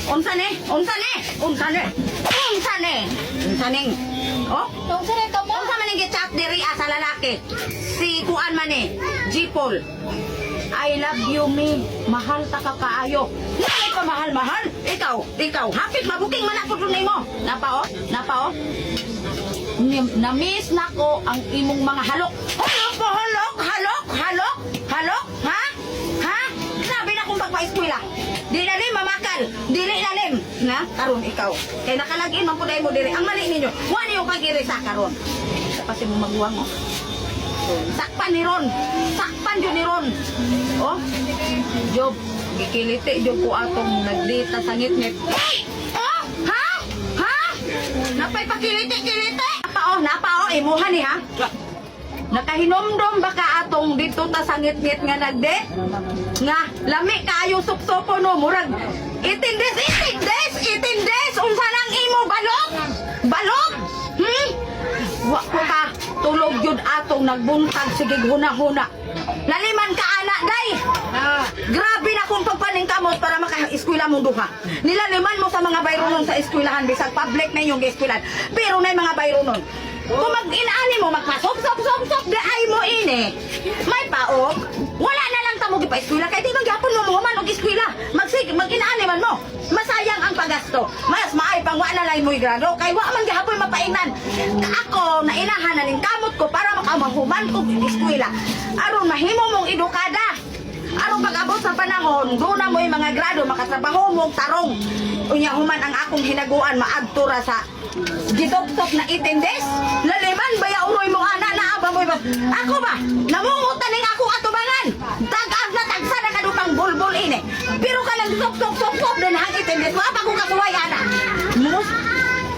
Unsa ni? Unsa ni? Unsa ni? Unsa ni? Unsa ni? Oh? Unsa ni ka mo? Unsa man ni chat diri sa lalaki? Si kuan man ni, Jipol. I love you, me. Mahal ta ka kaayo. Nani ka mahal-mahal? Ikaw. Hapit mabuking man ako dunay mo. Napao? Na-miss na ko ang imong mga halok. Halok? Ha? Sabi na kong pagpa-eskwela. Dili na rin mamakal. Dili na rin. Na? Karon ikaw. Kaya nakalagin man po dahil mo diri. Ang mali ninyo. Wala yung pag-iri sa karon. Kasi mo magbuwang mo. Sakpan ni Ron. Sakpan yun ni Ron. Oh? Job. Gikiliti Job ko atong nagdita sa ngit-ngit. Oh? Ha? Napay pakiliti-kiliti? Napao. Imuha ni ha? Nakahinomdom baka atong dito ta sa ngit-ngit nga nagde? Nga, lami kayo sup-supo no. Murag, 18 days. Unsa lang imo balok? Wa ko ka. Tulog yun atong nagbuntag. Sige, huna-huna. Laliman ka, anak, day. Grabe na kung pagpaningkamot para maka-eskwela mong duha. Nilaliman mo sa mga bayronon sa eskwelahan. Bisag public na yung eskwelahan. Pero na yung mga bayronon. Kung mag-inaani mo, magpasok, ay mo ini. May paok. Wala na lang tamo gipa-eskwela. Kaya di magyapon mo man og eskwela. Mag-inaani man mo. Masayang ang paggasto. Mas maay pang wala lang mo grado. Kay wa man gihapon mapaingnan. Ako, nainahan na ning kamot ko para makamahuman ko eskwela. Aron mahimo mong edukada. Aron pag-abot sa panahon, doon na mo yung mga grado, makatrabaho mong tarong. Unya human ang akong hinaguan, maadtura sa gidoktok na 18 days. Laliman, baya uroy mong anak na aba mo. Ako ba? Namungutan ning akong atubangan. Tag-ag na tagsa na kadukang bulbul ini. Pero ka lang sok din hang 18 days. Wapa kong kasuway, anak.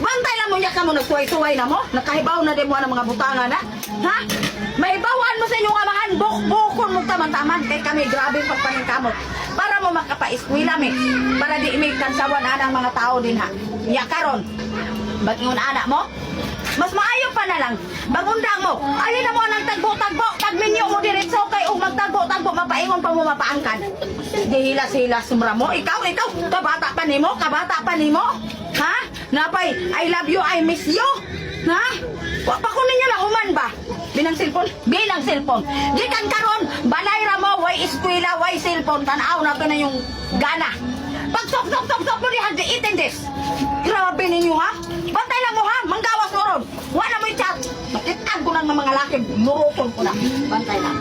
Bantay lang mo niya ka mo, nagsuway-suway na mo. Nakahibaw na din mo ang mga butangan, ha? Ha? Maibawaan mo sa inyong amahan, bukon mo taman-taman. Kaya kami grabe pagpaningkamot. Para mo makapa-eskwela mi. Para di may kansawan ang mga tao din, ha? Ya karon. Bagingon anak mo? Mas maayo pa na lang. Bagundang mo. Alin na mo ng tagbo-tagbo. Tagminyo mo diretso kay o magtagbo-tagbo. Mapaingon pa mo mapaangkan. Dihilas-hilas mura mo. Ikaw. Kabata pa ni mo. Ha? Napay, I love you, I miss you. Ha? Wapa ko ninyo na human ba? Binang cellphone. Gikan karon, balay ra mo, way eskwela, way cellphone. Tanaw na to na yung gana. Pag sok mo di hadi 18 days. Grabe ninyo ha? Bantay lang mo ha? Manggawas mo ron. Wala mo i-chat. Makitag ko ng mga laki. Murukon ko na. Bantay lang.